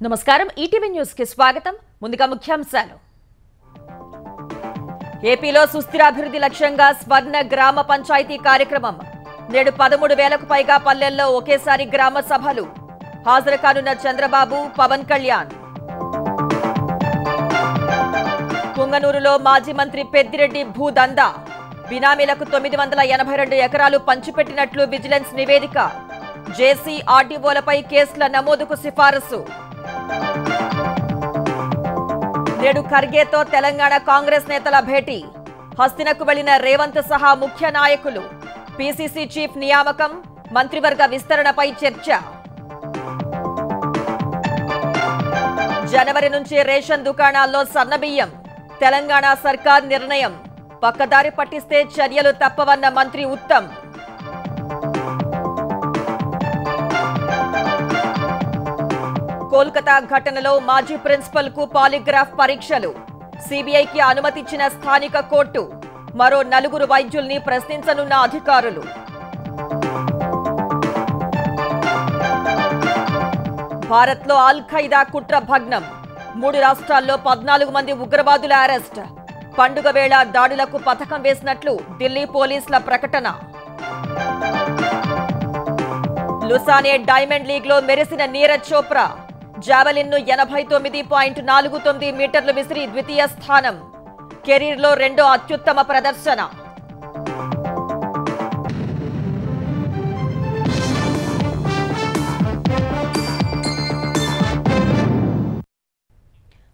నమస్కారం ETV news కి స్వాగతం ముందుగా ముఖ్యాంశాలు ఏపీలో సుస్థిరాభివృద్ధి లక్ష్యంగా స్వర్ణ గ్రామ పంచాయతీ కార్యక్రమం నేడు 13,000కు పైగా పల్లెల్లో ఒకేసారి గ్రామ సభలు హాజరు కానున్న చంద్రబాబు పవన్ కళ్యాణ్ పుంగనూరులో మాజీ మంత్రి పెద్దిరెడ్డి భూదందా బినామీలకు 982 ఎకరాలు పంచిపెట్టినట్లు విజిలెన్స్ నివేదిక జేసీ ఆర్డీఓలపై కేసుల నమోదుకు సిఫారసు నేడు ఖర్గేతో తెలంగాణ కాంగ్రెస్ నేతల భేటీ హస్తినకు వెళ్లిన రేవంత్ సహా ముఖ్య నాయకులు పీసీసీ చీఫ్ నియామకం మంత్రివర్గ విస్తరణపై చర్చ జనవరి నుంచి రేషన్ దుకాణాల్లో సన్నబియ్యం తెలంగాణ సర్కార్ నిర్ణయం పక్కదారి పట్టిస్తే చర్యలు తప్పవన్న మంత్రి ఉత్తమ్ కోల్కతా ఘటనలో మాజీ ప్రిన్సిపల్ కు పాలిగ్రాఫ్ పరీక్షలు సీబీఐకి అనుమతిచ్చిన స్థానిక కోర్టు మరో 4 వైద్యుల్ని ప్రశ్నించనున్న అధికారులు భారత్లో అల్ ఖైదా కుట్ర భగ్నం 3 రాష్ట్రాల్లో 14 మంది ఉగ్రవాదుల అరెస్ట్ పండుగ వేళ దాడులకు పథకం వేసినట్లు ఢిల్లీ పోలీసుల ప్రకటన లుసానే డైమండ్ లీగ్ లో మెరిసిన నీరజ్ చోప్రా జావెలిన్ ను 89.49 మీటర్లు విసిరి ద్వితీయ స్థానం కెరీర్లో రెండో అత్యుత్తమ ప్రదర్శన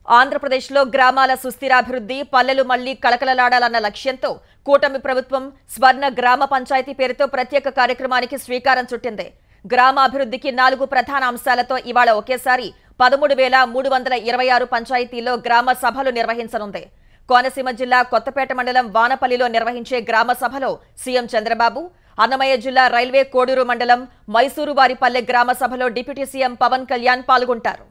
ఆంధ్రప్రదేశ్లో గ్రామాల సుస్థిరాభివృద్ధి పల్లెలు మళ్లీ కళకళలాడాలన్న లక్ష్యంతో కూటమి ప్రభుత్వం స్వర్ణ గ్రామ పంచాయతీ పేరుతో ప్రత్యేక కార్యక్రమానికి శ్రీకారం చుట్టింది గ్రామాభివృద్ధికి 4 ప్రధాన అంశాలతో ఇవాళ ఒకేసారి 13,326 పంచాయతీల్లో గ్రామ సభలు నిర్వహించనుంది కోనసీమ జిల్లా కొత్తపేట మండలం వానపల్లిలో నిర్వహించే గ్రామ సభలో సీఎం చంద్రబాబు అన్నమయ్య జిల్లా రైల్వే కోడూరు మండలం మైసూరువారిపల్లె గ్రామ సభలో డిప్యూటీ సీఎం పవన్ కళ్యాణ్ పాల్గొంటారు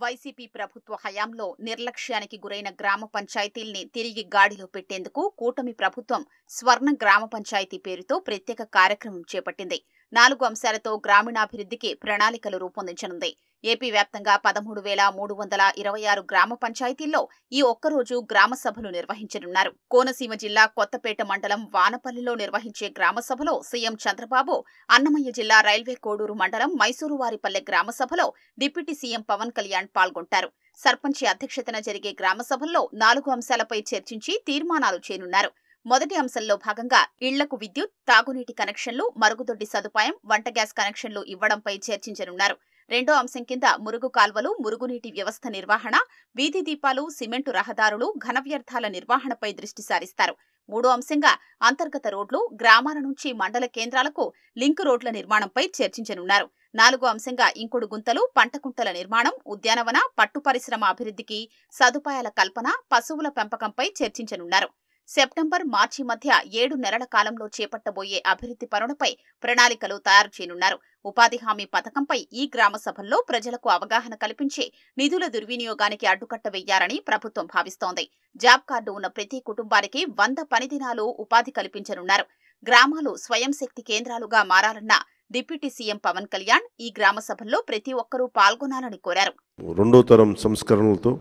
వైసీపీ ప్రభుత్వ హయాంలో నిర్లక్ష్యానికి గురైన గ్రామ పంచాయతీల్ని తిరిగి గాడిలో పెట్టేందుకు కూటమి ప్రభుత్వం స్వర్ణ గ్రామ పంచాయతీ పేరుతో ప్రత్యేక కార్యక్రమం చేపట్టింది 4 అంశాలతో గ్రామీణాభివృద్ధికి ప్రణాళికలు రూపొందించనుంది ఏపీ వ్యాప్తంగా 13,326 గ్రామ పంచాయతీల్లో ఈ ఒక్కరోజు గ్రామ సభలు నిర్వహించనున్నారు కోనసీమ జిల్లా కొత్తపేట మండలం వానపల్లిలో నిర్వహించే గ్రామ సభలో సీఎం చంద్రబాబు అన్నమయ్య జిల్లా రైల్వే కోడూరు మండలం మైసూరువారిపల్లె గ్రామ సభలో డిప్యూటీ సీఎం పవన్ కళ్యాణ్ పాల్గొంటారు సర్పంచి అధ్యక్షతన జరిగే గ్రామ సభల్లో 4 అంశాలపై చర్చించి తీర్మానాలు చేయనున్నారు మొదటి అంశంలో భాగంగా ఇళ్లకు విద్యుత్ తాగునీటి కనెక్షన్లు మరుగుదొడ్డి సదుపాయం వంట గ్యాస్ కనెక్షన్లు ఇవ్వడంపై చర్చించనున్నారు రెండో అంశం కింద మురుగు కాల్వలు మురుగునీటి వ్యవస్థ నిర్వహణ వీధి దీపాలు సిమెంటు రహదారులు ఘన వ్యర్థాల నిర్వహణపై దృష్టి సారిస్తారు మూడో అంశంగా అంతర్గత రోడ్లు గ్రామాల నుంచి మండల కేంద్రాలకు లింక్ రోడ్ల నిర్మాణంపై చర్చించనున్నారు 4వ అంశంగా ఇంకుడు గుంతలు పంట కుంటల నిర్మాణం ఉద్యానవన పట్టు పరిశ్రమ అభివృద్ధికి సదుపాయాల కల్పన పశువుల పెంపకంపై చర్చించనున్నారు సెప్టెంబర్ మార్చి మధ్య 7 నెలల కాలంలో చేపట్టబోయే అభివృద్ధి పనులపై ప్రణాళికలు తయారు చేయనున్నారు ఉపాధి హామీ పథకంపై ఈ గ్రామ సభల్లో ప్రజలకు అవగాహన కల్పించి నిధుల దుర్వినియోగానికి అడ్డుకట్ట వేయాలని ప్రభుత్వం భావిస్తోంది జాబ్ కార్డు ఉన్న ప్రతి కుటుంబానికి 100 పని దినాలు ఉపాధి కల్పించనున్నారు గ్రామాలు స్వయం శక్తి కేంద్రాలుగా మారాలన్న డిప్యూటీ సీఎం పవన్ కళ్యాణ్ ఈ గ్రామ సభల్లో ప్రతి ఒక్కరూ పాల్గొనాలని కోరారు రెండో తరం సంస్కరణలతో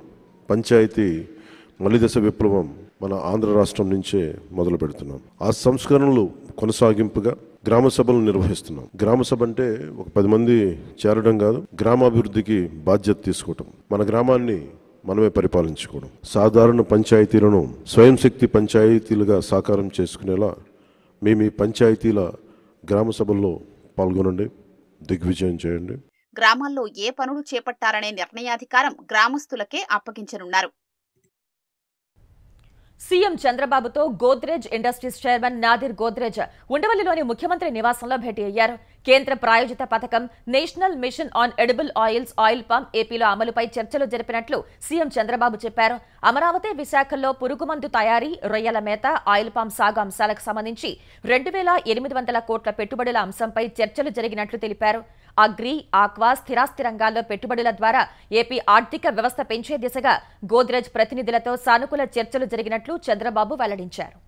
పంచాయతీ మలిదశ విప్లవం మన ఆంధ్ర రాష్ట్రం నుంచే మొదలు పెడుతున్నాం ఆ సంస్కరణలు కొనసాగింపుగా గ్రామ సభలు నిర్వహిస్తున్నాం గ్రామ సభ అంటే ఒక 10 మంది చేరడం కాదు గ్రామాభివృద్ధికి బాధ్యత తీసుకోవటం మన గ్రామాన్ని మనమే పరిపాలించుకోవడం సాధారణ పంచాయతీలను స్వయం శక్తి పంచాయతీలుగా సాకారం చేసుకునేలా మేము ఈ పంచాయతీల గ్రామ సభల్లో పాల్గొనండి దిగ్విజయం చేయండి గ్రామాల్లో ఏ పనులు చేపట్టాలనే నిర్ణయాధికారం గ్రామస్తులకే అప్పగించనున్నారు సీఎం చంద్రబాబుతో గోద్రేజ్ ఇండస్ట్రీస్ చైర్మన్ నాదిర్ గోద్రేజ్ ఉండవల్లిలోని ముఖ్యమంత్రి నివాసంలో భేటీ అయ్యారు కేంద్ర ప్రాయోజిత పథకం national mission on edible oils oil palm ఏపీలో అమలుపై చర్చలు జరిపినట్లు సీఎం చంద్రబాబు చెప్పారు అమరావతి విశాఖలో పురుగుమందు తయారీ రొయ్యల మేత ఆయిల్ పామ్ సాగు అంశాలకు సంబంధించి 2,800 కోట్ల పెట్టుబడుల అంశంపై చర్చలు జరిగినట్లు తెలిపారు అగ్రి ఆక్వా స్థిరాస్తి రంగాల్లో పెట్టుబడుల ద్వారా ఏపీ ఆర్థిక వ్యవస్థ పెంచే దిశగా గోద్రేజ్ ప్రతినిధులతో సానుకూల చర్చలు జరిగినట్లు చంద్రబాబు వెల్లడించారు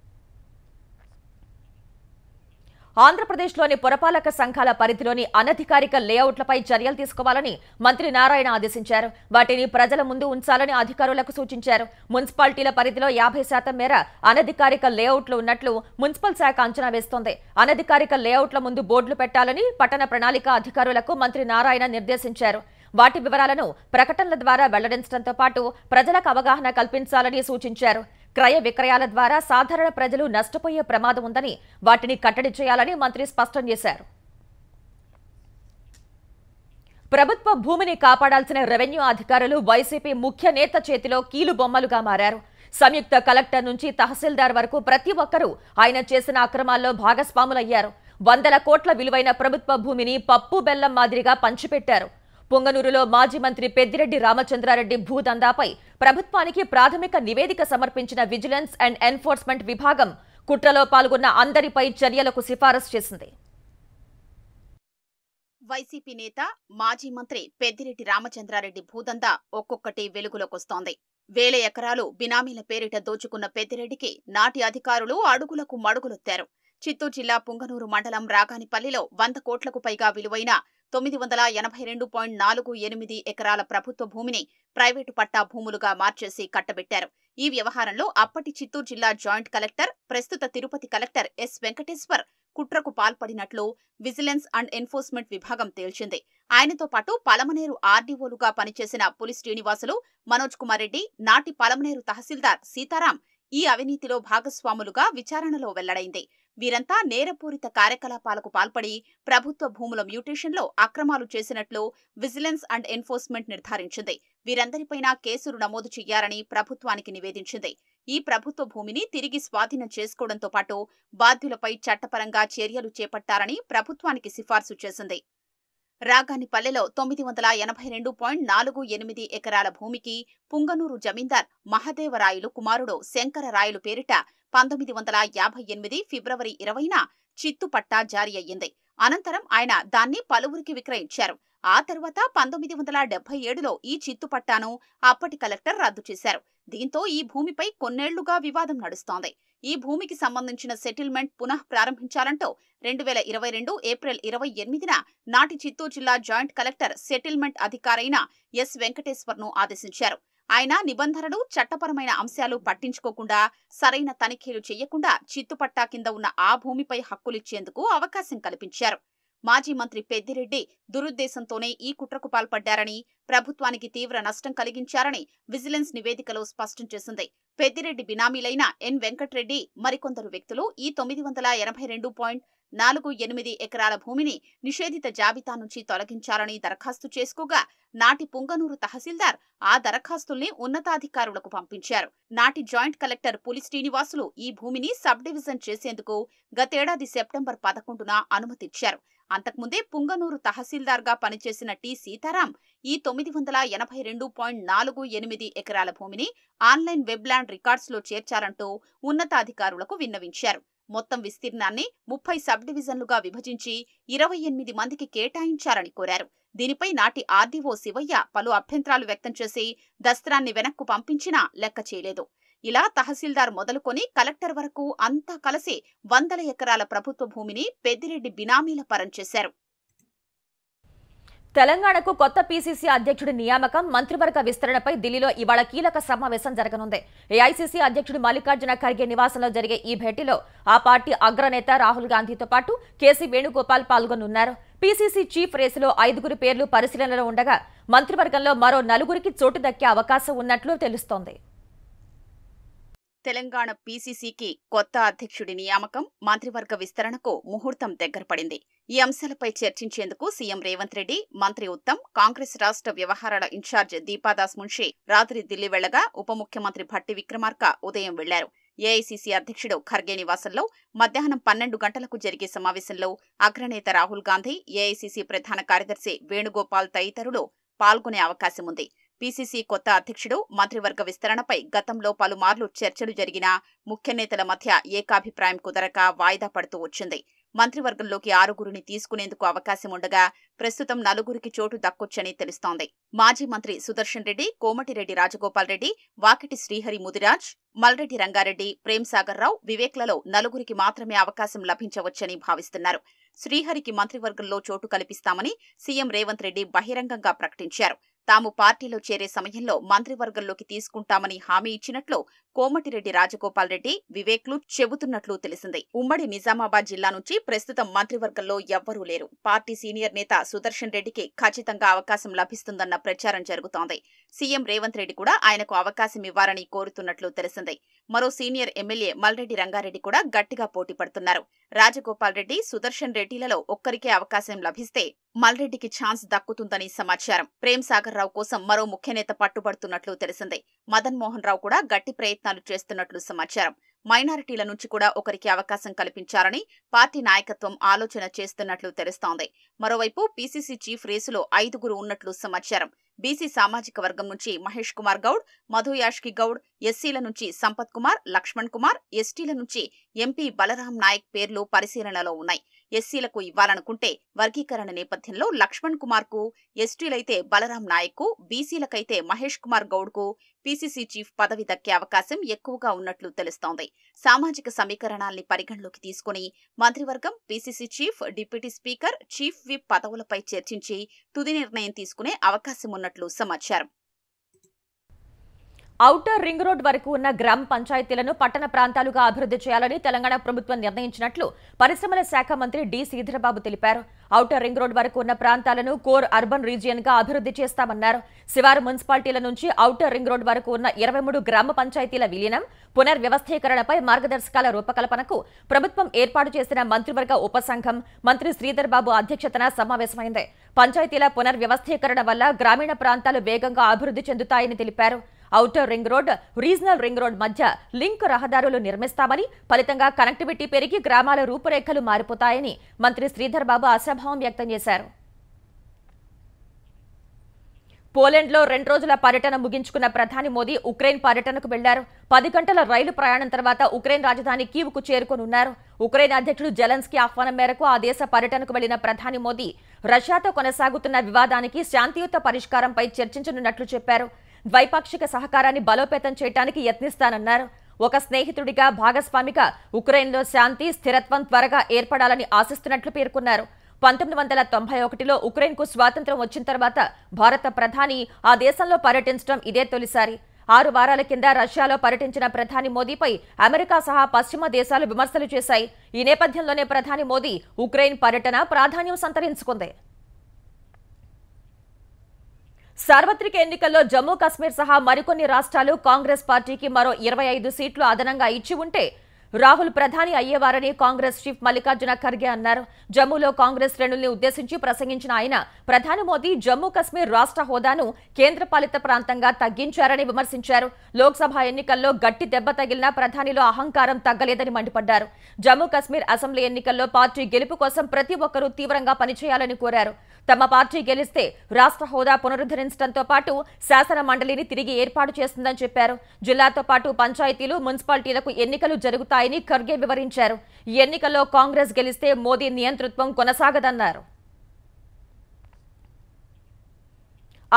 ఆంధ్రప్రదేశ్లోని పురపాలక సంఘాల పరిధిలోని అనధికారిక లేఅవుట్లపై చర్యలు తీసుకోవాలని మంత్రి నారాయణ ఆదేశించారు. వాటిని ప్రజల ముందు ఉంచాలని అధికారులకు సూచించారు. మున్సిపాలిటీల పరిధిలో 50% మేర అనధికారిక లేఅవుట్లు ఉన్నట్లు మున్సిపల్ శాఖ అంచనా వేస్తోంది. అనధికారిక లేఅవుట్ల ముందు బోర్డులు పెట్టాలని పట్టణ ప్రణాళిక అధికారులకు మంత్రి నారాయణ నిర్దేశించారు. వాటి వివరాలను ప్రకటనల ద్వారా వెల్లడించడంతో పాటు ప్రజలకు అవగాహన కల్పించాలని సూచించారు. క్రయ విక్రయాల ద్వారా సాధారణ ప్రజలు నష్టపోయే ప్రమాదం ఉందని, వాటిని కట్టడి చేయాలని మంత్రి స్పష్టం చేశారు. ప్రభుత్వ భూమిని కాపాడాల్సిన రెవెన్యూ అధికారులు వైసీపీ ముఖ్య నేత చేతిలో కీలు బొమ్మలుగా మారారు. సంయుక్త కలెక్టర్ నుంచి తహసీల్దార్ వరకు ప్రతి ఒక్కరూ ఆయన చేసిన అక్రమాల్లో భాగస్వాములయ్యారు. 100 కోట్ల విలువైన ప్రభుత్వ భూమిని పప్పు బెల్లం మాదిరిగా పంచిపెట్టారు. పొంగనూరులో మాజీ మంత్రి పెద్దిరెడ్డి రామచంద్రారెడ్డి భూదందాపై ప్రభుత్వానికి ప్రాథమిక నివేదిక సమర్పించిన విజిలెన్స్ అండ్ ఎన్ఫోర్స్మెంట్ విభాగం కుట్రలో పాల్గొన్న అందరిపై చర్యలకు సిఫారసు చేసింది. వైసీపీ నేత మాజీ మంత్రి పెద్దిరెడ్డి రామచంద్రారెడ్డి భూదందా ఒక్కొక్కటి వెలుగులోకొస్తోంది. వేల ఎకరాలు బినామీల పేరిట దోచుకున్న పెద్దిరెడ్డికి నాటి అధికారులు అడుగులకు మడుగులొత్తారు. చిత్తూరు జిల్లా పుంగనూరు మండలం రాగానిపల్లిలో 100 కోట్లకు పైగా విలువైన 982.48 ఎకరాల ప్రభుత్వ భూమిని ప్రైవేటు పట్టా భూములుగా మార్చేసి కట్టబెట్టారు. ఈ వ్యవహారంలో అప్పటి చిత్తూరు జిల్లా జాయింట్ కలెక్టర్, ప్రస్తుత తిరుపతి కలెక్టర్ ఎస్ వెంకటేశ్వర్ కుట్రకు పాల్పడినట్లు విజిలెన్స్ అండ్ ఎన్ఫోర్స్మెంట్ విభాగం తేల్చింది. ఆయనతో పాటు పలమనేరు ఆర్డీఓలుగా పనిచేసిన పులి శ్రీనివాసులు, మనోజ్ కుమార్ రెడ్డి, నాటి పలమనేరు తహసీల్దార్ సీతారాం ఈ అవినీతిలో భాగస్వాములుగా విచారణలో వెల్లడైంది. వీరంతా నేరపూరిత కార్యకలాపాలకు పాల్పడి ప్రభుత్వ భూముల మ్యూటేషన్లో అక్రమాలు చేసినట్లు విజిలెన్స్ అండ్ ఎన్ఫోర్స్మెంట్ నిర్ధారించింది. వీరందరిపైనా కేసులు నమోదు చేయాలని ప్రభుత్వానికి నివేదించింది. ఈ ప్రభుత్వ భూమిని తిరిగి స్వాధీనం చేసుకోవడంతో పాటు బాధ్యులపై చట్టపరంగా చర్యలు చేపట్టాలని ప్రభుత్వానికి సిఫార్సు చేసింది. రాగానిపల్లెలో 982.48 ఎకరాల భూమికి పుంగనూరు జమీందార్ మహదేవరాయలు కుమారుడు శంకరరాయలు పేరిట 1958 ఫిబ్రవరి 20న చిత్తుపట్టా జారీ అయ్యింది. అనంతరం ఆయన దాన్ని పలువురికి విక్రయించారు. ఆ తర్వాత 1977లో ఈ చిత్తుపట్టాను అప్పటి కలెక్టర్ రద్దు చేశారు. దీంతో ఈ భూమిపై కొన్నేళ్లుగా వివాదం నడుస్తోంది. ఈ భూమికి సంబంధించిన సెటిల్మెంట్ పునః ప్రారంభించాలంటూ 2022 ఏప్రిల్ 28న నాటి చిత్తూరు జిల్లా జాయింట్ కలెక్టర్ సెటిల్మెంట్ అధికారైన ఎస్ వెంకటేశ్వర్ను ఆదేశించారు. ఆయన నిబంధనలు, చట్టపరమైన అంశాలు పట్టించుకోకుండా, సరైన తనిఖీలు చేయకుండా చిత్తుపట్టా కింద ఉన్న ఆ భూమిపై హక్కులిచ్చేందుకు అవకాశం కల్పించారు. మాజీ మంత్రి పెద్దిరెడ్డి దురుద్దేశంతోనే ఈ కుట్రకు పాల్పడ్డారని, ప్రభుత్వానికి తీవ్ర నష్టం కలిగించారని విజిలెన్స్ నివేదికలో స్పష్టం చేసింది. పెద్దిరెడ్డి బినామీలైన ఎన్ వెంకట్రెడ్డి, మరికొందరు వ్యక్తులు ఈ 982.48 ఎకరాల భూమిని నిషేధిత జాబితా నుంచి తొలగించాలని దరఖాస్తు చేసుకోగా నాటి పుంగనూరు తహసీల్దార్ ఆ దరఖాస్తుల్ని ఉన్నతాధికారులకు పంపించారు. నాటి జాయింట్ కలెక్టర్ పులి శ్రీనివాసులు ఈ భూమిని సబ్ డివిజన్ చేసేందుకు గతేడాది సెప్టెంబర్ 11న అనుమతిచ్చారు. అంతకుముందే పుంగనూరు తహసీల్దార్గా పనిచేసిన టి సీతారాం ఈ 982.48 ఎకరాల భూమిని ఆన్లైన్ వెబ్లాండ్ రికార్డ్స్లో చేర్చాలంటూ ఉన్నతాధికారులకు విన్నవించారు. మొత్తం విస్తీర్ణాన్ని 30 సబ్ డివిజన్లుగా విభజించి 28 మందికి కేటాయించాలని కోరారు. దీనిపై నాటి ఆర్డీఓ శివయ్య పలు అభ్యంతరాలు వ్యక్తం చేసి దస్త్రాన్ని వెనక్కు పంపించినా లెక్క చేయలేదు. ఇలా తహసీల్దార్ మొదలుకొని కలెక్టర్ వరకు అంతా కలిసి 100 ఎకరాల ప్రభుత్వ భూమిని పెద్దిరెడ్డి బినామీల పరం చేశారు. తెలంగాణకు కొత్త పీసీసీ అధ్యక్షుడి నియామకం, మంత్రివర్గ విస్తరణపై ఢిల్లీలో ఇవాళ కీలక సమావేశం జరగనుంది. ఏఐసీసీ అధ్యక్షుడు మల్లికార్జున ఖర్గే నివాసంలో జరిగే ఈ భేటీలో ఆ పార్టీ అగ్రనేత రాహుల్ గాంధీతో పాటు కేసీ వేణుగోపాల్ పాల్గొనున్నారు. పీసీసీ చీఫ్ రేసులో 5 పేర్లు పరిశీలనలో ఉండగా మంత్రివర్గంలో మరో 4కి చోటు దక్కే అవకాశం ఉన్నట్లు తెలుస్తోంది. తెలంగాణ పీసీసీకి కొత్త అధ్యక్షుడి నియామకం, మంత్రివర్గ విస్తరణకు ముహూర్తం దగ్గర పడింది. ఈ అంశాలపై చర్చించేందుకు సీఎం రేవంత్ రెడ్డి, మంత్రి ఉత్తమ్, కాంగ్రెస్ రాష్ట్ర వ్యవహారాల ఇన్ఛార్జ్ దీపాదాస్ మున్షి రాత్రి ఢిల్లీ వెళ్లగా ఉప ముఖ్యమంత్రి భట్టి విక్రమార్క ఉదయం వెళ్లారు. ఏఐసీసీ అధ్యక్షుడు ఖర్గే నివాసంలో మధ్యాహ్నం 12 గంటలకు జరిగే సమావేశంలో అగ్రనేత రాహుల్ గాంధీ, ఏఐసీసీ ప్రధాన కార్యదర్శి వేణుగోపాల్ తదితరులు పాల్గొనే అవకాశం ఉంది. పీసీసీ కొత్త అధ్యక్షుడు, మంత్రివర్గ విస్తరణపై గతంలో పలుమార్లు చర్చలు జరిగినా ముఖ్య నేతల మధ్య ఏకాభిప్రాయం కుదరక వాయిదా పడుతూ వచ్చింది. మంత్రివర్గంలోకి 6గురిని తీసుకునేందుకు అవకాశం ఉండగా ప్రస్తుతం 4గురికి చోటు దక్కొచ్చని తెలుస్తోంది. మాజీ మంత్రి సుదర్శన్ రెడ్డి, కోమటిరెడ్డి రాజగోపాల్ రెడ్డి, వాకిటి శ్రీహరి ముదిరాజ్, మల్రెడ్డి రంగారెడ్డి, ప్రేమ్ సాగర్ రావు, వివేక్లలో 4గురికి మాత్రమే అవకాశం లభించవచ్చని భావిస్తున్నారు. శ్రీహరికి మంత్రివర్గంలో చోటు కల్పిస్తామని సీఎం రేవంత్ రెడ్డి బహిరంగంగా ప్రకటించారు. తాము పార్టీలో చేరే సమయంలో మంత్రివర్గంలోకి తీసుకుంటామని హామీ ఇచ్చినట్లు కోమటిరెడ్డి రాజగోపాల్ రెడ్డి, వివేక్లు చెబుతున్నట్లు తెలిసింది. ఉమ్మడి నిజామాబాద్ జిల్లా నుంచి ప్రస్తుతం మంత్రివర్గంలో ఎవ్వరూ లేరు. పార్టీ సీనియర్ నేత సుదర్శన్ రెడ్డికి ఖచ్చితంగా అవకాశం లభిస్తుందన్న ప్రచారం జరుగుతోంది. సీఎం రేవంత్ రెడ్డి కూడా ఆయనకు అవకాశం ఇవ్వాలని కోరుతున్నట్లు తెలిసింది. మరో సీనియర్ ఎమ్మెల్యే మల్రెడ్డి రంగారెడ్డి కూడా గట్టిగా పోటీ పడుతున్నారు. రాజగోపాల్ రెడ్డి, సుదర్శన్ రెడ్డిలలో ఒక్కరికే అవకాశం లభిస్తే మల్రెడ్డికి ఛాన్స్ దక్కుతుందని సమాచారం. ప్రేమ్ సాగర్ రావు కోసం మరో ముఖ్య నేత పట్టుబడుతున్నట్లు తెలిసింది. మదన్ మోహన్ రావు కూడా గట్టి ప్రయత్నాలు చేస్తున్నట్లు సమాచారం. మైనారిటీల నుంచి కూడా ఒకరికి అవకాశం కల్పించాలని పార్టీ నాయకత్వం ఆలోచన చేస్తున్నట్లు తెలుస్తోంది. మరోవైపు పీసీసీ చీఫ్ రేసులో 5గురు ఉన్నట్లు సమాచారం. బీసీ సామాజిక వర్గం నుంచి మహేష్ కుమార్ గౌడ్, మధు యాష్కి గౌడ్, ఎస్సీల నుంచి సంపత్ కుమార్, లక్ష్మణ్ కుమార్, ఎస్టీల నుంచి ఎంపీ బలరాం నాయక్ పేర్లు పరిశీలనలో ఉన్నాయి. ఎస్సీలకు ఇవ్వాలనుకుంటే వర్గీకరణ నేపథ్యంలో లక్ష్మణ్ కుమార్ కు, ఎస్టీలైతే బలరాం నాయక్ కు, బీసీలకైతే మహేష్ కుమార్ గౌడ్ కు పీసీసీ చీఫ్ పదవి దక్కే అవకాశం ఎక్కువగా ఉన్నట్లు తెలుస్తోంది. సామాజిక సమీకరణాల్ని పరిగణలోకి తీసుకుని మంత్రివర్గం, PCC chief, deputy speaker, chief whip పదవులపై చర్చించి తుది నిర్ణయం తీసుకునే అవకాశం ఉన్నట్లు సమాచారం. ఔటర్ రింగ్ రోడ్ వరకు ఉన్న గ్రామ పంచాయతీలను పట్టణ ప్రాంతాలుగా అభివృద్ధి చేయాలని తెలంగాణ ప్రభుత్వం నిర్ణయించినట్లు పరిశ్రమల శాఖ మంత్రి డి శ్రీధరబాబు తెలిపారు. ఔటర్ రింగ్ రోడ్ వరకు ఉన్న ప్రాంతాలను కోర్ అర్బన్ రీజియన్ గా అభివృద్ధి చేస్తామన్నారు. శివారు మున్సిపాలిటీల నుంచి ఔటర్ రింగ్ రోడ్ వరకు ఉన్న 23 గ్రామ పంచాయతీల విలీనం, పునర్వ్యవస్థీకరణపై మార్గదర్శకాల రూపకల్పనకు ప్రభుత్వం ఏర్పాటు చేసిన మంత్రివర్గ ఉపసంఘం మంత్రి శ్రీధర్బాబు అధ్యక్షతన సమావేశమైంది. పంచాయతీల పునర్వ్యవస్థీకరణ వల్ల గ్రామీణ ప్రాంతాలు వేగంగా అభివృద్ధి చెందుతాయని తెలిపారు. Outer ring road, regional ring road మధ్య లింక్ రహదారులు నిర్మిస్తామని, ఫలితంగా కనెక్టివిటీ పెరిగి గ్రామాల రూపురేఖలు మారిపోతాయని మంత్రి శ్రీధర్బాబు ఆశాభావం వ్యక్తం చేశారు. పోలాండ్లో 2 రోజుల పర్యటన ముగించుకున్న ప్రధాని మోదీ ఉక్రెయిన్ పర్యటనకు వెళ్లారు. 10 గంటల రైలు ప్రయాణం తర్వాత ఉక్రెయిన్ రాజధాని కీవ్కు చేరుకోనున్నారు. ఉక్రెయిన్ అధ్యక్షుడు జెలెన్స్కీ ఆహ్వానం మేరకు ఆ దేశ పర్యటనకు వెళ్లిన ప్రధాని మోదీ రష్యాతో కొనసాగుతున్న వివాదానికి శాంతియుత పరిష్కారంపై చర్చించనున్నట్లు చెప్పారు. ద్వైపాక్షిక సహకారాన్ని బలోపేతం చేయడానికి యత్నిస్తానన్నారు. ఒక స్నేహితుడిగా, భాగస్వామిగా ఉక్రెయిన్లో శాంతి, స్థిరత్వం త్వరగా ఏర్పడాలని ఆశిస్తున్నట్లు పేర్కొన్నారు. 1991లో ఉక్రెయిన్కు స్వాతంత్ర్యం వచ్చిన తర్వాత భారత ప్రధాని ఆ దేశంలో పర్యటించడం ఇదే తొలిసారి. 6 వారాల కింద రష్యాలో పర్యటించిన ప్రధాని మోదీపై అమెరికా సహా పశ్చిమ దేశాలు విమర్శలు చేశాయి. ఈ నేపథ్యంలోనే ప్రధాని మోదీ ఉక్రెయిన్ పర్యటన ప్రాధాన్యం సంతరించుకుంది. సార్వత్రిక ఎన్నికల్లో జమ్మూ కాశ్మీర్ సహా మరికొన్ని రాష్ట్రాలు కాంగ్రెస్ పార్టీకి మరో 25 సీట్లు అదనంగా ఇచ్చి ఉంటే రాహుల్ ప్రధాని అయ్యేవారని కాంగ్రెస్ చీఫ్ మల్లికార్జున ఖర్గే అన్నారు. జమ్మూలో కాంగ్రెస్ శ్రేణుల్ని ఉద్దేశించి ప్రసంగించిన ఆయన ప్రధాని మోదీ జమ్మూ కశ్మీర్ రాష్ట్ర హోదాను కేంద్రపాలిత ప్రాంతంగా తగ్గించారని విమర్శించారు. లోక్సభ ఎన్నికల్లో గట్టి దెబ్బ తగిలినా ప్రధానిలో అహంకారం తగ్గలేదని మండిపడ్డారు. జమ్మూ కశ్మీర్ అసెంబ్లీ ఎన్నికల్లో పార్టీ గెలుపు కోసం ప్రతి ఒక్కరూ తీవ్రంగా పనిచేయాలని కోరారు. తమ పార్టీ గెలిస్తే రాష్ట్ర హోదా పునరుద్ధరించడంతో పాటు శాసన మండలిని తిరిగి ఏర్పాటు చేస్తుందని చెప్పారు. జిల్లాతో పాటు పంచాయతీలు, మున్సిపాలిటీలకు ఎన్నికలు జరుగుతాయని ఖర్గే వివరించారు. ఈ ఎన్నికల్లో కాంగ్రెస్ గెలిస్తే మోదీ నియంతృత్వం కొనసాగదన్నారు.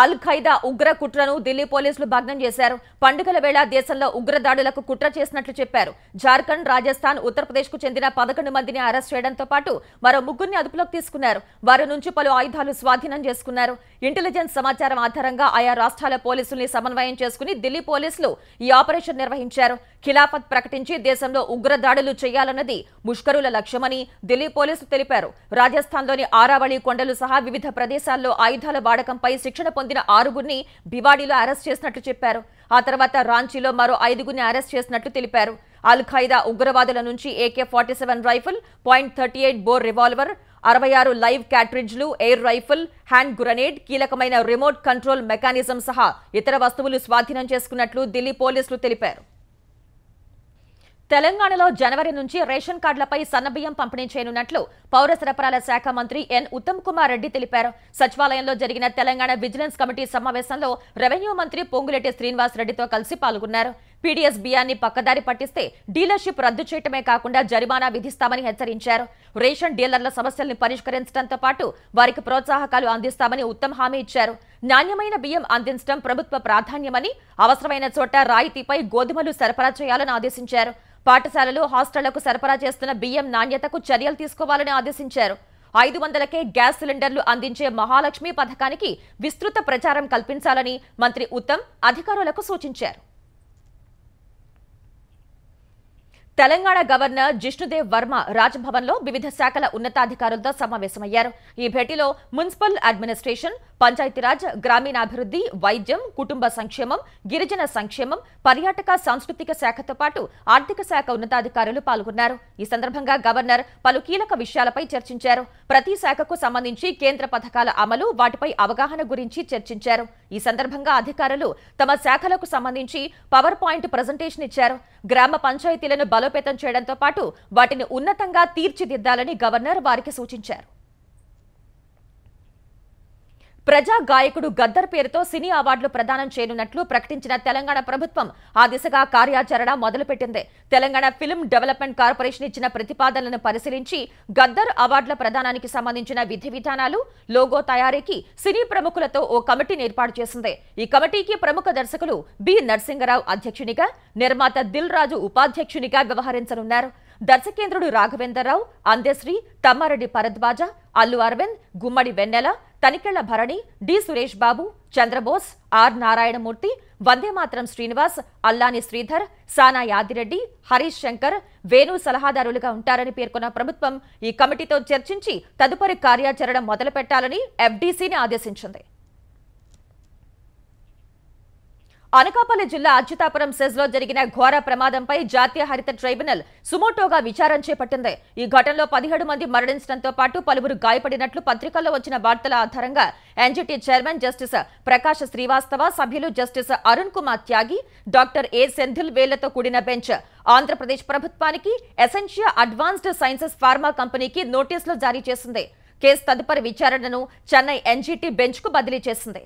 అల్ ఖైదా ఉగ్ర కుట్రను ఢిల్లీ పోలీసులు భగ్నం చేశారు. పండుగల వేళ దేశంలో ఉగ్రదాడులకు కుట్ర చేసినట్లు చెప్పారు. జార్ఖండ్, రాజస్థాన్, ఉత్తరప్రదేశ్కు చెందిన 11 మందిని అరెస్ట్ చేయడంతో పాటు మరో 3 అదుపులోకి తీసుకున్నారు. వారి నుంచి పలు ఆయుధాలు స్వాధీనం చేసుకున్నారు. ఇంటెలిజెన్స్ సమాచారం ఆధారంగా ఆయా రాష్ట్రాల పోలీసుల్ని సమన్వయం చేసుకుని ఢిల్లీ పోలీసులు ఈ ఆపరేషన్ నిర్వహించారు. ఖిలాఫత్ ప్రకటించి దేశంలో ఉగ్రదాడులు చేయాలన్నది ముష్కరుల లక్ష్యమని ఢిల్లీ పోలీసులు తెలిపారు. రాజస్థాన్లోని ఆరావళి కొండలు సహా వివిధ ప్రదేశాల్లో ఆయుధాల వాడకంపై శిక్షణ పొందిన 6గురిని భివాడీలో అరెస్ట్ చేసినట్లు చెప్పారు. ఆ తర్వాత రాంచీలో మరో 5గురిని అరెస్ట్ చేసినట్లు తెలిపారు. అల్ ఖైదా ఉగ్రవాదుల నుంచి AK-47 rifle, .38 bore revolver, 66 live క్యాట్రిడ్జ్లు, ఎయిర్ రైఫిల్, హ్యాండ్ గ్రెనేడ్, కీలకమైన రిమోట్ కంట్రోల్ మెకానిజం సహా ఇతర వస్తువులు స్వాధీనం చేసుకున్నట్లు ఢిల్లీ పోలీసులు తెలిపారు. తెలంగాణలో జనవరి నుంచి రేషన్ కార్డులపై సన్నబియ్యం పంపిణీ చేయనున్నట్లు పౌర సరఫరాల శాఖ మంత్రి ఎన్ ఉత్తమ్ కుమార్ రెడ్డి తెలిపారు. సచివాలయంలో జరిగిన తెలంగాణ విజిలెన్స్ కమిటీ సమావేశంలో రెవెన్యూ మంత్రి పొంగులేటి శ్రీనివాస్ రెడ్డితో కలిసి పాల్గొన్నారు. పీడీఎస్ బియ్యాన్ని పక్కదారి పట్టిస్తే డీలర్షిప్ రద్దు చేయటమే కాకుండా జరిమానా విధిస్తామని హెచ్చరించారు. రేషన్ డీలర్ల సమస్యల్ని పరిష్కరించడంతో పాటు వారికి ప్రోత్సాహకాలు అందిస్తామని ఉత్తమ్ హామీ ఇచ్చారు. నాణ్యమైన బియ్యం అందించడం ప్రభుత్వ ప్రాధాన్యమని, అవసరమైన చోట రాయితీపై గోధుమలు సరఫరా చేయాలని ఆదేశించారు. పాఠశాలలు, హాస్టళ్లకు సరఫరా చేస్తున్న బియ్యం నాణ్యతకు చర్యలు తీసుకోవాలని ఆదేశించారు. 500కే గ్యాస్ సిలిండర్లు అందించే మహాలక్ష్మి పథకానికి విస్తృత ప్రచారం కల్పించాలని మంత్రి ఉత్తమ్ అధికారులకు సూచించారు. తెలంగాణ గవర్నర్ జిష్ణుదేవ్ వర్మ రాజ్భవన్లో వివిధ శాఖల ఉన్నతాధికారులతో సమావేశమయ్యారు. ఈ భేటీలో మున్సిపల్ అడ్మినిస్ట్రేషన్, పంచాయతీరాజ్, గ్రామీణాభివృద్ధి, వైద్యం, కుటుంబ సంక్షేమం, గిరిజన సంక్షేమం, పర్యాటక సాంస్కృతిక శాఖతో పాటు ఆర్థిక శాఖ ఉన్నతాధికారులు పాల్గొన్నారు. ఈ సందర్భంగా గవర్నర్ పలు కీలక విషయాలపై చర్చించారు. ప్రతి శాఖకు సంబంధించి కేంద్ర పథకాల అమలు, వాటిపై అవగాహన గురించి చర్చించారు. ఈ సందర్భంగా అధికారులు తమ శాఖలకు సంబంధించి పవర్ పాయింట్ ప్రజెంటేషన్ ఇచ్చారు. గ్రామ పంచాయతీలను బలోపేతం చేయడంతో పాటు వాటిని ఉన్నతంగా తీర్చిదిద్దాలని గవర్నర్ వారికి సూచించారు. ప్రజా గాయకుడు గద్దర్ పేరుతో సినీ అవార్డులు ప్రదానం చేయనున్నట్లు ప్రకటించిన తెలంగాణ ప్రభుత్వం ఆ దిశగా కార్యాచరణ మొదలుపెట్టింది. తెలంగాణ ఫిల్మ్ డెవలప్మెంట్ కార్పొరేషన్ ఇచ్చిన ప్రతిపాదనలను పరిశీలించి గద్దర్ అవార్డుల ప్రదానానికి సంబంధించిన విధి విధానాలు, లోగో తయారీకి సినీ ప్రముఖులతో ఓ కమిటీని ఏర్పాటు చేసింది. ఈ కమిటీకి ప్రముఖ దర్శకులు బి నరసింగరావు అధ్యక్షునిగా, నిర్మాత దిల్ రాజు ఉపాధ్యక్షునిగా వ్యవహరించనున్నారు. దర్శకేంద్రుడు రాఘవేంద్రరావు, అందెశ్రీ, తమ్మారెడ్డి భరద్వాజ, అల్లు అరవింద్, గుమ్మడి వెన్నెల, తనికెళ్ల భరణి, డి సురేష్ బాబు, చంద్రబోస్, ఆర్ నారాయణమూర్తి, వందేమాతరం శ్రీనివాస్, అల్లాని శ్రీధర్, సానా యాదిరెడ్డి, హరీష్ శంకర్, వేణు సలహాదారులుగా ఉంటారని పేర్కొన్న ప్రభుత్వం ఈ కమిటీతో చర్చించి తదుపరి కార్యాచరణ మొదలుపెట్టాలని ఎఫ్డీసీని ఆదేశించింది. అనకాపల్లి జిల్లా అచ్యుతాపురం సెజ్లో జరిగిన ఘోర ప్రమాదంపై జాతీయ హరిత ట్రైబ్యునల్ సుమోటోగా విచారణ చేపట్టింది. ఈ ఘటనలో 17 మంది మరణించడంతో పాటు పలువురు గాయపడినట్లు పత్రికల్లో వచ్చిన వార్తల ఆధారంగా NGT chairman justice Prakash Srivastava, సభ్యులు justice Arun Kumar Tyagi, doctor A Senthil వేళ్లతో కూడిన బెంచ్ ఆంధ్రప్రదేశ్ ప్రభుత్వానికి, ఎసెన్షియా అడ్వాన్స్డ్ సైన్సెస్ ఫార్మా కంపెనీకి నోటీసులు జారీ చేసింది. కేసు తదుపరి విచారణను చెన్నై ఎన్జీటీ బెంచ్కు బదిలీ చేసింది.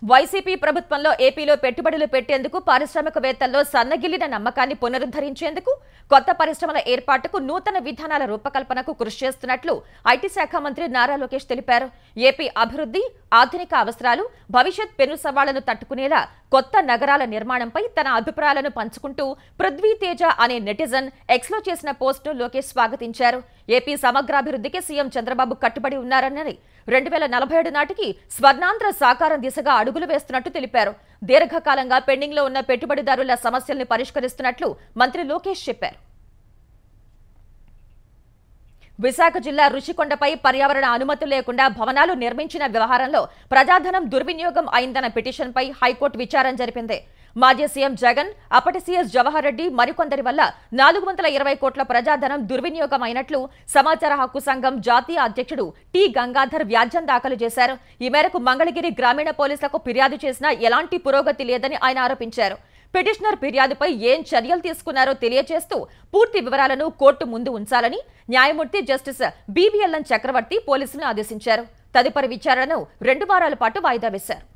వైసీపీ ప్రభుత్వంలో ఏపీలో పెట్టుబడులు పెట్టేందుకు, పారిశ్రామికవేత్తల్లో సన్నగిల్లిన నమ్మకాన్ని పునరుద్ధరించేందుకు, కొత్త పరిశ్రమల ఏర్పాటుకు, నూతన విధానాల రూపకల్పనకు కృషి చేస్తున్నట్లు ఐటీ శాఖ మంత్రి నారా లోకేష్ తెలిపారు. ఏపీ అభివృద్ధి, ఆధునిక అవసరాలు, భవిష్యత్ పెను సవాళ్లను తట్టుకునేలా కొత్త నగరాల నిర్మాణంపై తన అభిప్రాయాలను పంచుకుంటూ పృథ్వీ తేజ అనే నెటిజన్ ఎక్స్లో చేసిన పోస్టును లోకేష్ స్వాగతించారు. ఏపీ సమగ్రాభివృద్ధికి సీఎం చంద్రబాబు కట్టుబడి ఉన్నారని, 2047 నాటికి స్వర్ణాంధ్ర సాకారం దిశగా అడుగులు వేస్తున్నట్టు తెలిపారు. దీర్ఘకాలంగా పెండింగ్లో ఉన్న పెట్టుబడిదారుల సమస్యల్ని పరిష్కరిస్తున్నట్లు మంత్రి లోకేష్ చెప్పారు. విశాఖ జిల్లా రుషికొండపై పర్యావరణ అనుమతి లేకుండా భవనాలు నిర్మించిన వ్యవహారంలో ప్రజాధనం దుర్వినియోగం అయిందన్న పిటిషన్పై హైకోర్టు విచారణ జరిపింది. మాజీ సీఎం జగన్, అప్పటి సీఎస్ జవహర్ రెడ్డి, మరికొందరి వల్ల 420 కోట్ల ప్రజాధనం దుర్వినియోగం అయినట్లు సమాచార హక్కు సంఘం జాతీయ అధ్యక్షుడు టి గంగాధర్ వ్యాజ్యం దాఖలు చేశారు. ఈ మేరకు మంగళగిరి గ్రామీణ పోలీసులకు ఫిర్యాదు చేసినా ఎలాంటి పురోగతి లేదని ఆయన ఆరోపించారు. పిటిషనర్ ఫిర్యాదుపై ఏం చర్యలు తీసుకున్నారో తెలియజేస్తూ పూర్తి వివరాలను కోర్టు ముందు ఉంచాలని న్యాయమూర్తి జస్టిస్ బీవీఎల్ఎన్ చక్రవర్తి పోలీసులను ఆదేశించారు. తదుపరి విచారణను 2 వారాల పాటు వాయిదా వేశారు.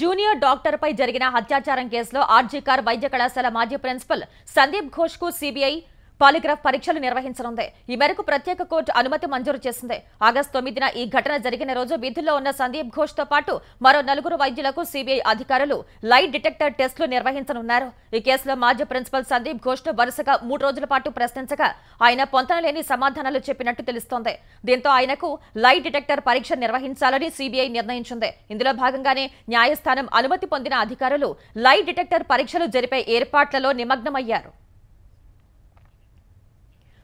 జూనియర్ డాక్టర్పై జరిగిన అత్యాచారం కేసులో ఆర్జీకార్ వైద్య కళాశాల మాజీ ప్రిన్సిపల్ సందీప్ ఘోష్కు సీబీఐ పాలిగ్రాఫ్ పరీక్షలు నిర్వహించనుంది. ఈ మేరకు ప్రత్యేక కోర్టు అనుమతి మంజూరు చేసింది. ఆగస్టు 9న ఈ ఘటన జరిగిన రోజు విధుల్లో ఉన్న సందీప్ ఘోష్తో పాటు మరో 4 వైద్యులకు సీబీఐ అధికారులు లైట్ డిటెక్టర్ టెస్టులు నిర్వహించనున్నారు. ఈ కేసులో మాజీ ప్రిన్సిపల్ సందీప్ ఘోష్ను వరుసగా 3 రోజుల పాటు ప్రశ్నించగా ఆయన పొంతనలేని సమాధానాలు చెప్పినట్టు తెలుస్తోంది. దీంతో ఆయనకు లైట్ డిటెక్టర్ పరీక్ష నిర్వహించాలని సీబీఐ నిర్ణయించింది. ఇందులో భాగంగానే న్యాయస్థానం అనుమతి పొందిన అధికారులు లైట్ డిటెక్టర్ పరీక్షలు జరిపే ఏర్పాట్లలో నిమగ్నమయ్యారు.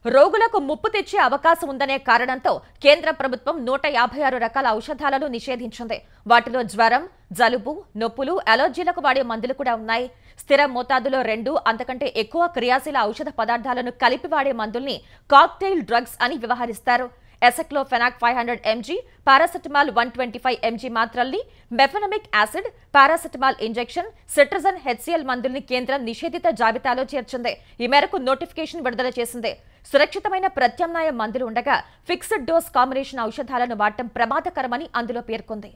రోగులకు ముప్పు తెచ్చే అవకాశం ఉందనే కారణంతో కేంద్ర ప్రభుత్వం 156 రకాల ఔషధాలను నిషేధించింది. వాటిలో జ్వరం, జలుబు, నొప్పులు, అలర్జీలకు వాడే మందులు కూడా ఉన్నాయి. స్థిర మోతాదులో 2 అంతకంటే ఎక్కువ క్రియాశీల ఔషధ పదార్థాలను కలిపి వాడే మందుల్ని కాక్టెయిల్ డ్రగ్స్ అని వ్యవహరిస్తారు. ఎసెక్లోఫెనాక్ 500 mg, పారాసెటమాల్ 125 mg మాత్రల్ని, mefenamic acid, paracetamol injection, cetirizine HCl మందుల్ని కేంద్రం నిషేధిత జాబితాలో చేర్చింది. ఈ మేరకు నోటిఫికేషన్ విడుదల చేసింది. సురక్షితమైన ప్రత్యామ్నాయ మందులు ఉండగా ఫిక్స్డ్ డోస్ కాంబినేషన్ ఔషధాలను వాడటం ప్రమాదకరమని అందులో పేర్కొంది.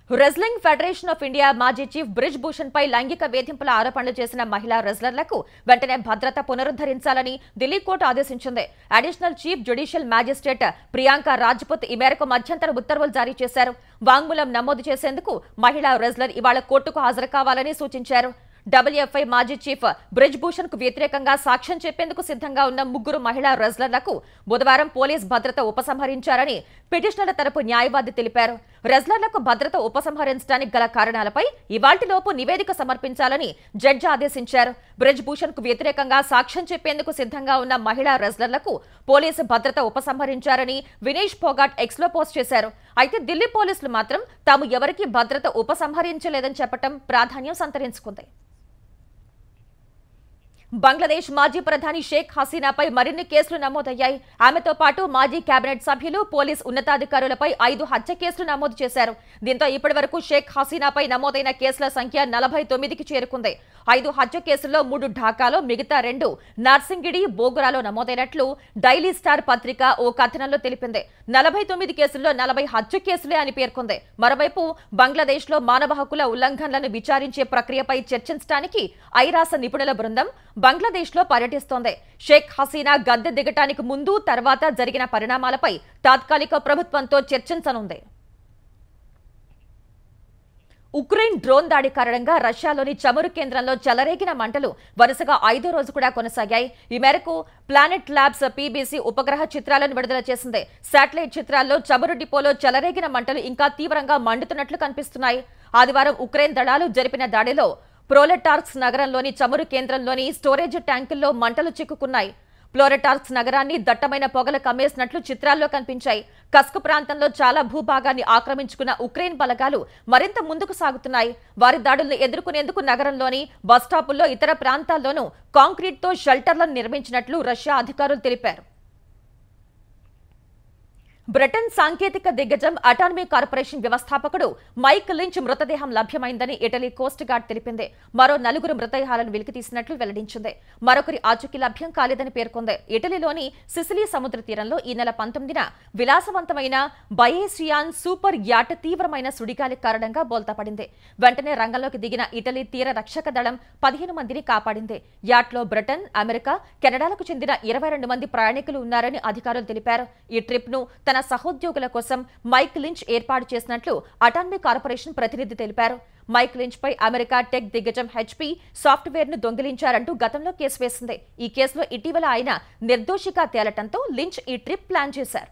రెజ్లింగ్ ఫెడరేషన్ ఆఫ్ ఇండియా మాజీ చీఫ్ బ్రిజ్ భూషణ్ పై లైంగిక వేధింపుల ఆరోపణలు చేసిన మహిళా రెజ్లర్లకు వెంటనే భద్రత పునరుద్ధరించాలని ఢిల్లీ కోర్టు ఆదేశించింది. Additional chief judicial magistrate Priyanka Rajput ఈ మేరకు మధ్యంతర ఉత్తర్వులు జారీ చేశారు. వాంగ్మూలం నమోదు చేసేందుకు మహిళా రెజ్లర్ ఇవాళ కోర్టుకు హాజరు కావాలని సూచించారు. WFI మాజీ చీఫ్ బ్రిజ్ భూషణ్ కు వ్యతిరేకంగా సాక్ష్యం చెప్పేందుకు సిద్ధంగా ఉన్న 3 మహిళా రెజ్లర్లకు బుధవారం పోలీస్ భద్రత ఉపసంహరించారని పిటిషనర్ల తరపు న్యాయవాది తెలిపారు. రెజ్లర్లకు భద్రత ఉపసంహరించడానికి గల కారణాలపై ఇవాల్టిలోపు నివేదిక సమర్పించాలని జడ్జి ఆదేశించారు. బ్రిజ్ భూషణ్ కు వ్యతిరేకంగా సాక్ష్యం చెప్పేందుకు సిద్ధంగా ఉన్న మహిళా రెజ్లర్లకు పోలీసు భద్రత ఉపసంహరించారని వినేష్ ఫోగాట్ ఎక్స్లో పోస్ట్ చేశారు. అయితే ఢిల్లీ పోలీసులు మాత్రం తాము ఎవరికీ భద్రత ఉపసంహరించలేదని చెప్పడం ప్రాధాన్యం సంతరించుకుంది. బంగ్లాదేశ్ మాజీ ప్రధాని షేక్ హసీనాపై మరిన్ని కేసులు నమోదయ్యాయి. ఆమెతో పాటు మాజీ కేబినెట్ సభ్యులు, పోలీస్ ఉన్నతాధికారులపై 5 హత్య కేసులు నమోదు చేశారు. దీంతో ఇప్పటి వరకు షేక్ హసీనాపై నమోదైన కేసుల సంఖ్య 49కి చేరుకుంది. 5 హత్య కేసుల్లో 3 ఢాకాలో, మిగతా 2 నార్సింగిడి, బోగురాలో నమోదైనట్లు డైలీ స్టార్ పత్రిక ఓ కథనంలో తెలిపింది. 49 కేసుల్లో 40 హత్య కేసులే అని పేర్కొంది. మరోవైపు బంగ్లాదేశ్లో మానవ హక్కుల ఉల్లంఘనలను విచారించే ప్రక్రియపై చర్చించడానికి ఐరాస నిపుణుల బృందం బంగ్లాదేశ్లో పర్యటిస్తోంది. షేక్ హసీనా గద్దె దిగటానికి ముందు, తర్వాత జరిగిన పరిణామాలపై తాత్కాలిక ప్రభుత్వంతో చర్చించనుంది. ఉక్రెయిన్ డ్రోన్ దాడి కారణంగా రష్యాలోని చమురు కేంద్రంలో చెలరేగిన మంటలు వరుసగా 5వ రోజు కూడా కొనసాగాయి. ఈ మేరకు ప్లానెట్ ల్యాబ్స్ PBC ఉపగ్రహ చిత్రాలను విడుదల చేసింది. శాటిలైట్ చిత్రాల్లో చమురు డిపోలో చెలరేగిన మంటలు ఇంకా తీవ్రంగా మండుతున్నట్లు కనిపిస్తున్నాయి. ఆదివారం ఉక్రెయిన్ దళాలు జరిపిన దాడిలో ప్రోలెటార్స్క్ నగరంలోని చమురు కేంద్రంలోని స్టోరేజ్ ట్యాంకుల్లో మంటలు చిక్కుకున్నాయి. ప్లోరెటార్స్క్ నగరాన్ని దట్టమైన పొగలు కమ్మేసినట్లు చిత్రాల్లో కనిపించాయి. కస్క్ ప్రాంతంలో చాలా భూభాగాన్ని ఆక్రమించుకున్న ఉక్రెయిన్ బలగాలు మరింత ముందుకు సాగుతున్నాయి. వారి దాడులను ఎదుర్కొనేందుకు నగరంలోని బస్టాపుల్లో, ఇతర ప్రాంతాల్లోనూ కాంక్రీట్తో షెల్టర్లను నిర్మించినట్లు రష్యా అధికారులు తెలిపారు. బ్రిటన్ సాంకేతిక దిగ్గజం అటానమీ కార్పొరేషన్ వ్యవస్థాపకుడు మైక్ లించ్ మృతదేహం లభ్యమైందని ఇటలీ కోస్ట్ గార్డ్ తెలిపింది. మరో 4 మృతదేహాలను వెలికితీసినట్లు వెల్లడించింది. మరొకరి ఆచూకీ లభ్యం కాలేదని పేర్కొంది. ఇటలీలోని సిసిలీ సముద్ర తీరంలో ఈ నెల 19న విలాసవంతమైన బయేసియాన్ సూపర్ యాట్ తీవ్రమైన సుడిగాలి కారణంగా బోల్తాపడింది. వెంటనే రంగంలోకి దిగిన ఇటలీ తీర రక్షక దళం 15 మందిని కాపాడింది. యాట్లో బ్రిటన్, అమెరికా, కెనడాలకు చెందిన 22 మంది ప్రయాణికులు ఉన్నారని అధికారులు తెలిపారు. ఈ ట్రిప్ ను తన సహోద్యోగుల కోసం మైక్ లించ్ ఏర్పాటు చేసినట్లు అటానమీ కార్పొరేషన్ ప్రతినిధి తెలిపారు. మైక్ లించ్ పై అమెరికా టెక్ దిగ్గజం HP సాఫ్ట్వేర్ ను దొంగిలించారంటూ గతంలో కేసు వేసింది. ఈ కేసులో ఇటీవల ఆయన నిర్దోషిగా తేలటంతో లించ్ ఈ ట్రిప్ ప్లాన్ చేశారు.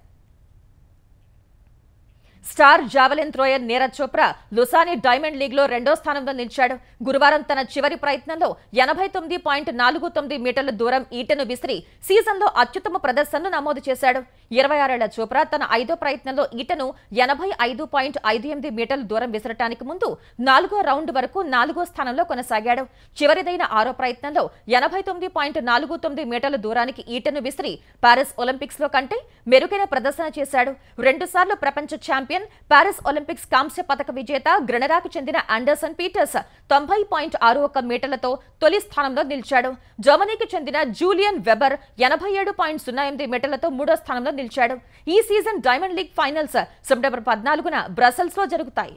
Star javelin thrower Neeraj Chopra Lausanne diamond league లో 2వ స్థానంలో నిలిచాడు. గురువారం తన చివరి ప్రయత్నంలో 89.49 మీటర్ల దూరం ఈటెను విసిరి సీజన్లో అత్యుత్తమ ప్రదర్శనను నమోదు చేశాడు. 26 ఏళ్ల చోప్రా తన 5వ ప్రయత్నంలో ఈటెను 85.58 మీటర్ల దూరం విసరటానికి ముందు 4వ రౌండ్ వరకు 4వ స్థానంలో కొనసాగాడు. చివరిదైన 6వ ప్రయత్నంలో 89.49 మీటర్ల దూరానికి ఈటెను విసిరి పారిస్ ఒలింపిక్స్ లో కంటే మెరుగైన ప్రదర్శన చేశాడు. 2 సార్లు ప్రపంచ ఛాంపియన్, పారిస్ ఒలింపిక్స్ కాంస్య పతక విజేత గ్రెనడాకు చెందిన ఆండర్సన్ పీటర్స్ 90.61 మీటర్లతో తొలి స్థానంలో నిలిచాడు. జర్మనీకి చెందిన జూలియన్ వెబర్ 87.08 మీటర్లతో 3వ స్థానంలో నిలిచాడు. ఈ season diamond league finals September 14న బ్రసెల్స్ లో జరుగుతాయి.